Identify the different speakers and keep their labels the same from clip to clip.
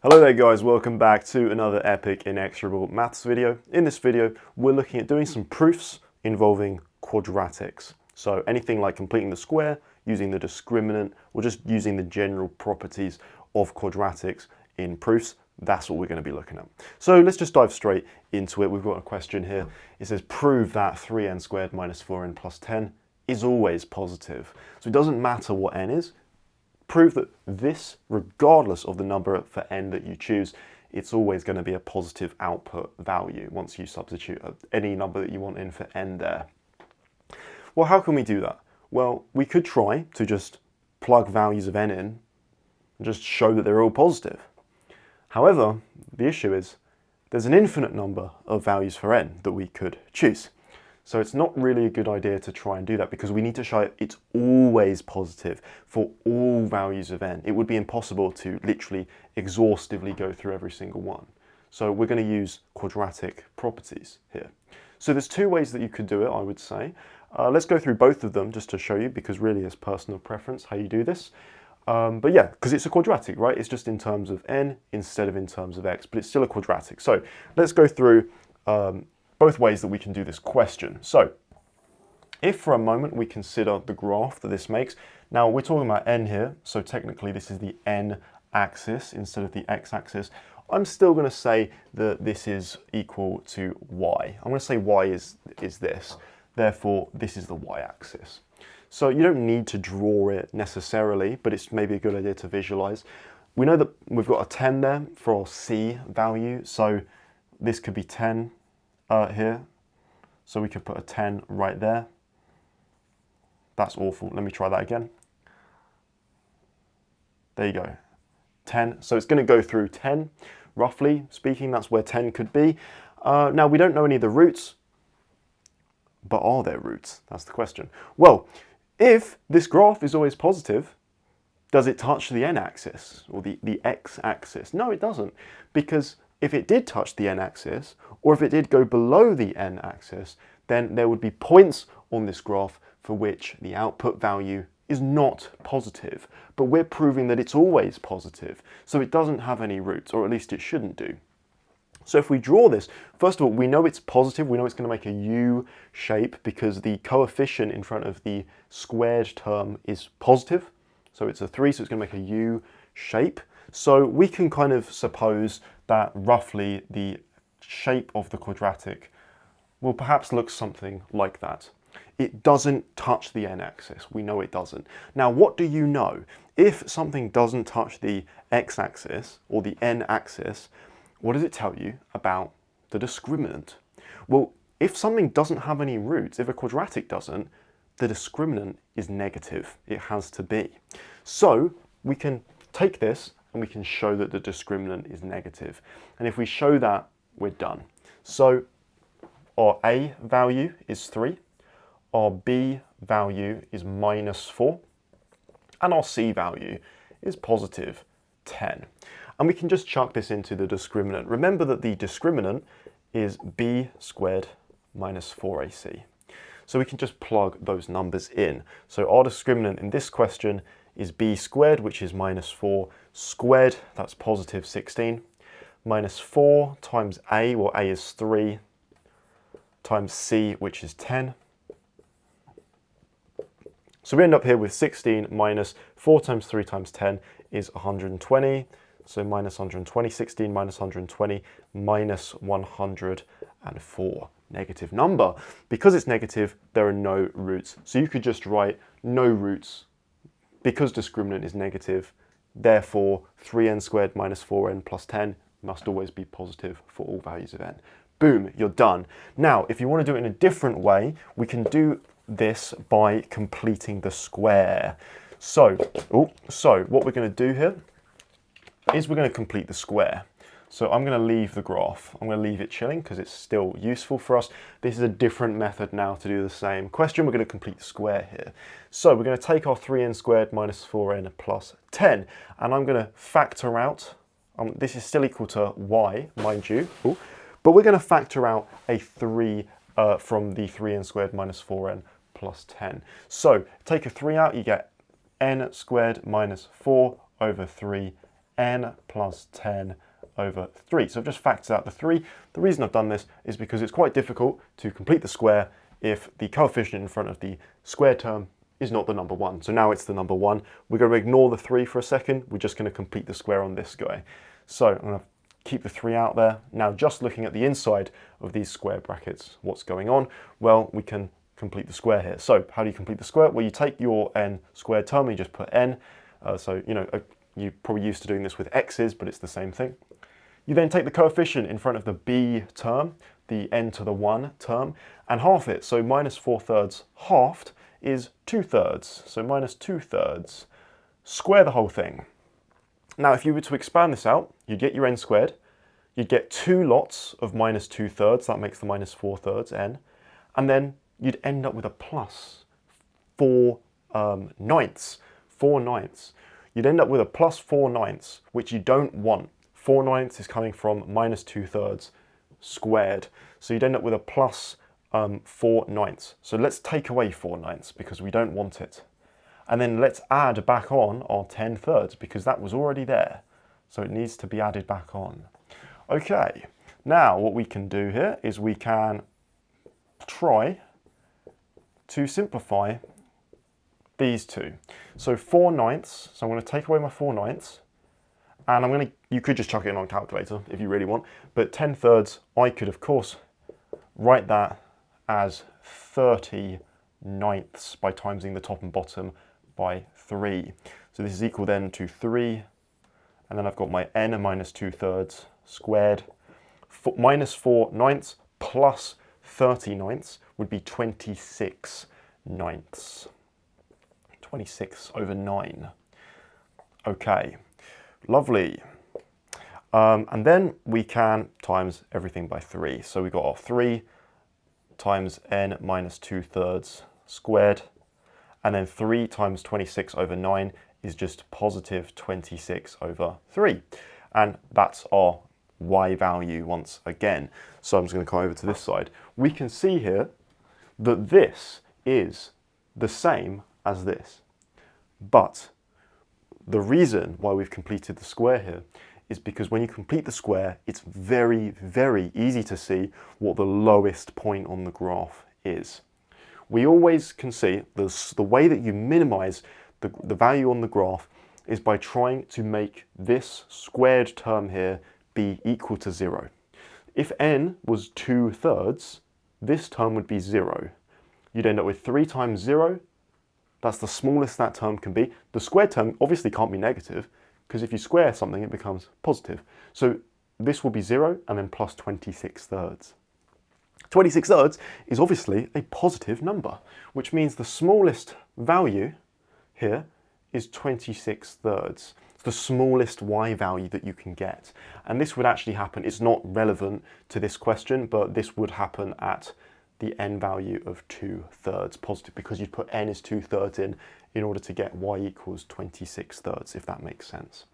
Speaker 1: Hello there guys, welcome back to another epic Inexorable maths video. In this video, we're looking at doing some proofs involving quadratics. So anything like completing the square, using the discriminant, or just using the general properties of quadratics in proofs, that's what we're going to be looking at. So let's just dive straight into it. We've got a question here. It says, prove that 3n squared minus 4n plus 10 is always positive. So it doesn't matter what n is. Prove that this, regardless of the number for n that you choose, it's always going to be a positive output value once you substitute any number that you want in for n there. Well, how can we do that? Well, we could try to just plug values of n in and just show that they're all positive. However, the issue is there's an infinite number of values for n that we could choose. So it's not really a good idea to try and do that because we need to show it's always positive for all values of n. It would be impossible to literally exhaustively go through every single one. So we're going to use quadratic properties here. So there's two ways that you could do it, I would say. Let's go through both of them just to show you, because really it's personal preference how you do this. But yeah, because it's a quadratic, right? It's just in terms of n instead of in terms of x, but it's still a quadratic. So let's go through both ways that we can do this question. So if for a moment we consider the graph that this makes, now we're talking about n here, so technically this is the n axis instead of the x axis. I'm still going to say that this is equal to y. I'm going to say y is this, therefore this is the y axis. So you don't need to draw it necessarily, but it's maybe a good idea to visualize. We know that we've got a 10 there for our c value, so this could be 10 here. So we could put a 10 right there. That's awful. Let me try that again. There you go. 10. So it's going to go through 10, roughly speaking. That's where 10 could be. Now, we don't know any of the roots, but are there roots? That's the question. Well, if this graph is always positive, does it touch the n-axis or the x-axis? No, it doesn't, because if it did touch the n-axis, or if it did go below the n-axis, then there would be points on this graph for which the output value is not positive. But we're proving that it's always positive, so it doesn't have any roots, or at least it shouldn't do. So if we draw this, first of all, we know it's positive. We know it's going to make a U shape because the coefficient in front of the squared term is positive. So it's a 3, so it's going to make a U shape. So we can kind of suppose that roughly the shape of the quadratic will perhaps look something like that. It doesn't touch the n-axis. We know it doesn't. Now, what do you know? If something doesn't touch the x-axis or the n-axis, what does it tell you about the discriminant? Well, if something doesn't have any roots, if a quadratic doesn't, the discriminant is negative. It has to be. So we can take this and we can show that the discriminant is negative. And if we show that, we're done. So our a value is 3, our b value is minus 4, and our c value is positive 10. And we can just chuck this into the discriminant. Remember that the discriminant is b squared minus 4ac. So we can just plug those numbers in. So our discriminant in this question is b squared, which is minus 4 squared, that's positive 16, minus 4 times a, well a is 3, times c, which is 10. So we end up here with 16 minus 4 times 3 times 10 is 120. So minus 120, 16 minus 120, minus 104. Negative number. Because it's negative, there are no roots. So you could just write no roots. Because discriminant is negative, therefore 3n squared minus 4n plus 10 must always be positive for all values of n. Boom, you're done. Now, if you want to do it in a different way, we can do this by completing the square. So what we're going to do here is we're going to complete the square. So I'm going to leave the graph. I'm going to leave it chilling because it's still useful for us. This is a different method now to do the same question. We're going to complete the square here. So we're going to take our 3n squared minus 4n plus 10. And I'm going to factor out, this is still equal to y, mind you. But we're going to factor out a 3 from the 3n squared minus 4n plus 10. So take a 3 out, you get n squared minus 4 over 3, n plus 10 over 3. So I've just factored out the 3. The reason I've done this is because it's quite difficult to complete the square if the coefficient in front of the square term is not the number 1. So now it's the number 1. We're going to ignore the 3 for a second. We're just going to complete the square on this guy. So I'm going to keep the 3 out there. Now just looking at the inside of these square brackets, what's going on? Well, we can complete the square here. So how do you complete the square? Well, you take your n squared term, you just put n. So, you know, you're probably used to doing this with x's, but it's the same thing. You then take the coefficient in front of the b term, the n to the 1 term, and half it. So minus 4/3 halved is 2/3. So minus 2/3. Square the whole thing. Now, if you were to expand this out, you'd get your n squared. You'd get 2 lots of minus 2/3. That makes the minus 4/3 n. And then you'd end up with a plus 4/9. 4/9. You'd end up with a plus 4/9, which you don't want. 4/9 is coming from minus 2/3 squared. So you'd end up with a plus 4/9. So let's take away 4/9 because we don't want it. And then let's add back on our 10/3 because that was already there. So it needs to be added back on. Okay, now what we can do here is we can try to simplify these two. So 4/9, so I'm going to take away my 4/9, and you could just chuck it in on a calculator if you really want, but 10/3, I could of course write that as 30/9 by timesing the top and bottom by 3. So this is equal then to 3, and then I've got my n minus 2/3 squared. Minus 4/9 plus 30/9 would be 26/9. 26 over 9. Okay, lovely. And then we can times everything by 3. So we've got our 3 times n minus 2/3 squared. And then 3 times 26 over 9 is just positive 26 over 3. And that's our y value once again. So I'm just going to come over to this side. We can see here that this is the same as this. But the reason why we've completed the square here is because when you complete the square, it's very, very easy to see what the lowest point on the graph is. We always can see the way that you minimize the value on the graph is by trying to make this squared term here be equal to 0. If n was 2/3, this term would be 0. You'd end up with 3 times 0. That's the smallest that term can be. The squared term obviously can't be negative, because if you square something, it becomes positive. So this will be 0 and then plus 26/3. 26/3 is obviously a positive number, which means the smallest value here is 26/3. It's the smallest y value that you can get. And this would actually happen, it's not relevant to this question, but this would happen at the n value of 2/3 positive, because you'd put n is 2/3 in order to get y equals 26/3, if that makes sense.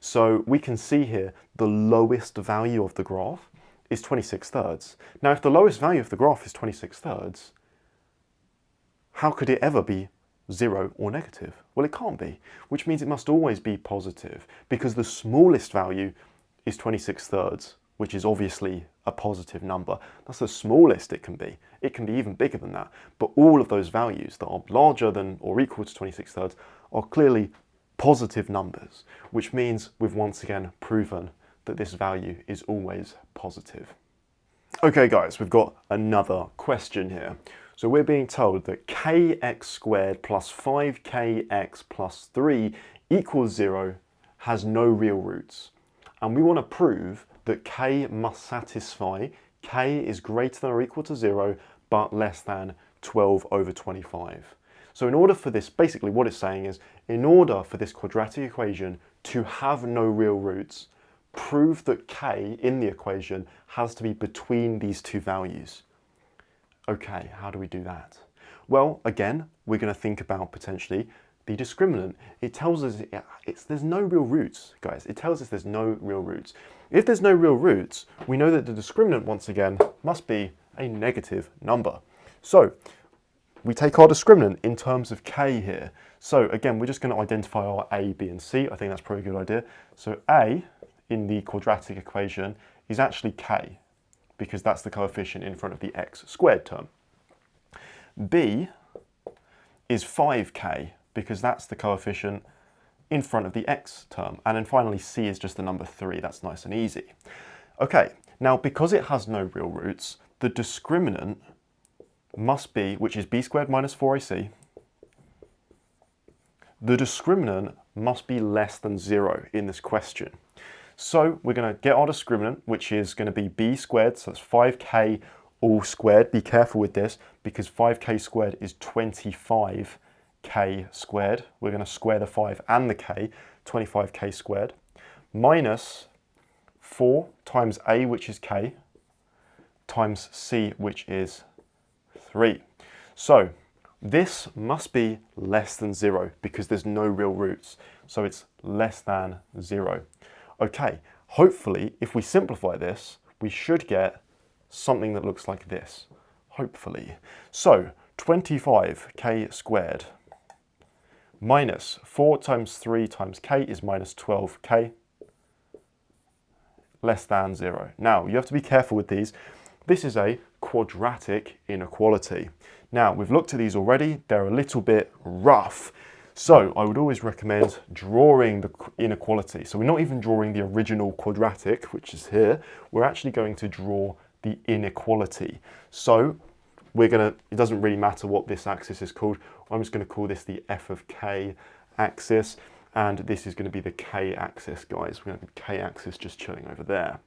Speaker 1: So we can see here the lowest value of the graph is 26/3. Now, if the lowest value of the graph is 26/3, how could it ever be 0 or negative? Well, it can't be, which means it must always be positive, because the smallest value is 26/3, which is obviously a positive number. That's the smallest it can be. It can be even bigger than that, but all of those values that are larger than or equal to 26/3 are clearly positive numbers, which means we've once again proven that this value is always positive. Okay guys, we've got another question here. So we're being told that kx squared plus 5kx plus 3 equals 0 has no real roots. And we want to prove that k must satisfy k is greater than or equal to 0 but less than 12 over 25. So in order for this, basically what it's saying is, in order for this quadratic equation to have no real roots, prove that k in the equation has to be between these two values. Okay, how do we do that? Well, again, we're going to think about potentially the discriminant. It tells us there's no real roots, guys. It tells us there's no real roots. If there's no real roots, we know that the discriminant, once again, must be a negative number. So we take our discriminant in terms of k here. So again, we're just going to identify our a, b, and c. I think that's probably a good idea. So a in the quadratic equation is actually k, because that's the coefficient in front of the x squared term. B is 5k, because that's the coefficient in front of the x term. And then finally, c is just the number 3. That's nice and easy. Okay, now because it has no real roots, the discriminant must be, which is b squared minus 4ac, the discriminant must be less than 0 in this question. So we're going to get our discriminant, which is going to be b squared, so that's 5k all squared. Be careful with this, because 5k squared is 25k squared. We're going to square the 5 and the k, 25k squared, minus 4 times a, which is k, times c, which is 3. So this must be less than 0, because there's no real roots. So it's less than 0. Okay, hopefully, if we simplify this, we should get something that looks like this, hopefully. So 25k squared minus 4 times 3 times k is minus 12k, less than 0. Now, you have to be careful with these. This is a quadratic inequality. Now, we've looked at these already. They're a little bit rough. So I would always recommend drawing the inequality. So we're not even drawing the original quadratic, which is here. We're actually going to draw the inequality. So we're going to, it doesn't really matter what this axis is called. I'm just going to call this the f of k axis. And this is going to be the k-axis, guys. We're going to have the k-axis just chilling over there.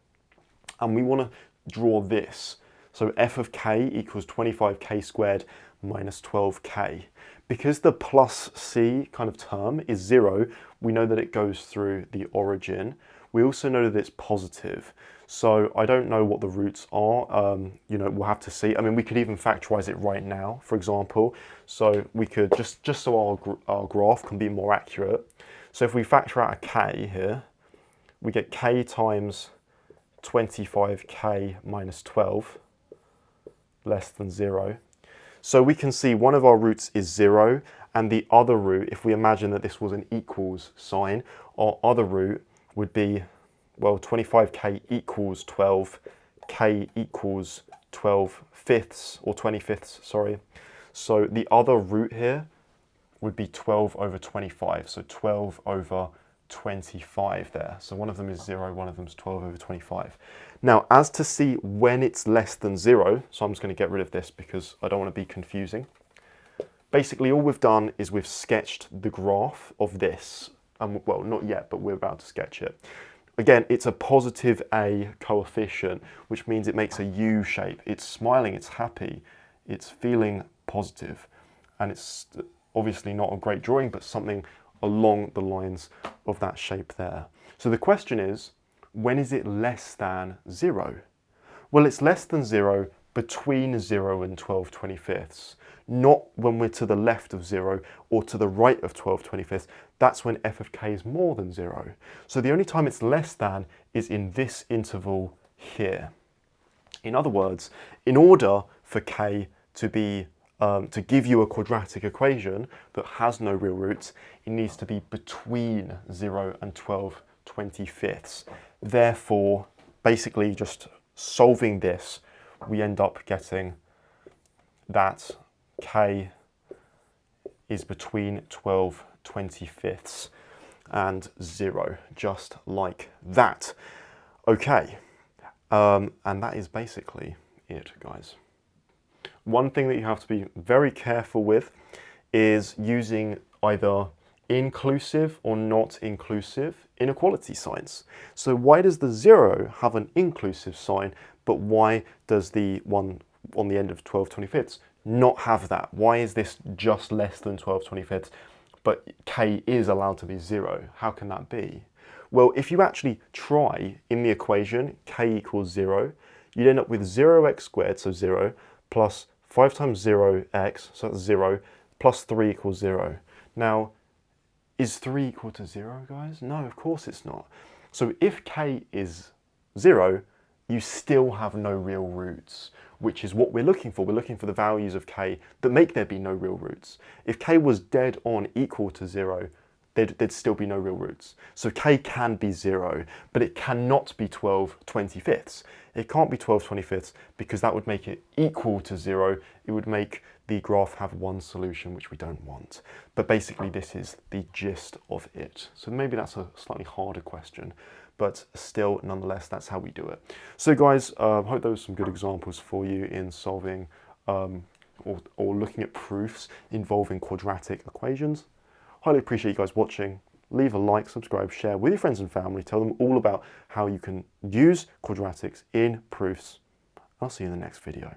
Speaker 1: And we want to draw this. So f of k equals 25k squared minus 12k. Because the plus c kind of term is 0, we know that it goes through the origin. We also know that it's positive. So I don't know what the roots are. You know, we'll have to see. I mean, we could even factorize it right now, for example. So we could, just so our graph can be more accurate. So if we factor out a k here, we get k times 25k minus 12 less than 0. So we can see one of our roots is 0, and the other root, if we imagine that this was an equals sign, our other root would be, well, 25k equals 12, k equals 12 fifths, or 20 fifths, sorry. So the other root here would be 12 over 25, so 12 over 25 there. So one of them is 0, one of them is 12 over 25. Now, as to see when it's less than 0, so I'm just going to get rid of this because I don't want to be confusing. Basically, all we've done is we've sketched the graph of this. Well, not yet, but we're about to sketch it. Again, it's a positive a coefficient, which means it makes a U shape. It's smiling, it's happy, it's feeling positive. And it's obviously not a great drawing, but something along the lines of that shape there. So the question is, when is it less than 0? Well, it's less than 0 between 0 and 12/25, not when we're to the left of 0 or to the right of 12/25. That's when f of k is more than 0. So the only time it's less than is in this interval here. In other words, in order for k to be to give you a quadratic equation that has no real roots, it needs to be between 0 and 12/25. Therefore, basically just solving this, we end up getting that k is between 12/25 and 0, just like that. Okay, and that is basically it, guys. One thing that you have to be very careful with is using either inclusive or not inclusive inequality signs. So why does the 0 have an inclusive sign, but why does the one on the end of 12/25 not have that? Why is this just less than 12/25, but k is allowed to be 0? How can that be? Well, if you actually try in the equation k equals 0, you'd end up with 0x squared, so 0, plus 5 times 0x, so that's 0, plus 3 equals 0. Now, is 3 equal to 0, guys? No, of course it's not. So if k is 0, you still have no real roots, which is what we're looking for. We're looking for the values of k that make there be no real roots. If k was dead on equal to 0, there'd still be no real roots. So k can be 0, but it cannot be 12/25. It can't be 12/25 because that would make it equal to 0. It would make the graph have one solution, which we don't want. But basically this is the gist of it. So maybe that's a slightly harder question, but still, nonetheless, that's how we do it. So guys, I hope those are some good examples for you in solving or looking at proofs involving quadratic equations. Highly appreciate you guys watching. Leave a like, subscribe, share with your friends and family. Tell them all about how you can use quadratics in proofs. I'll see you in the next video.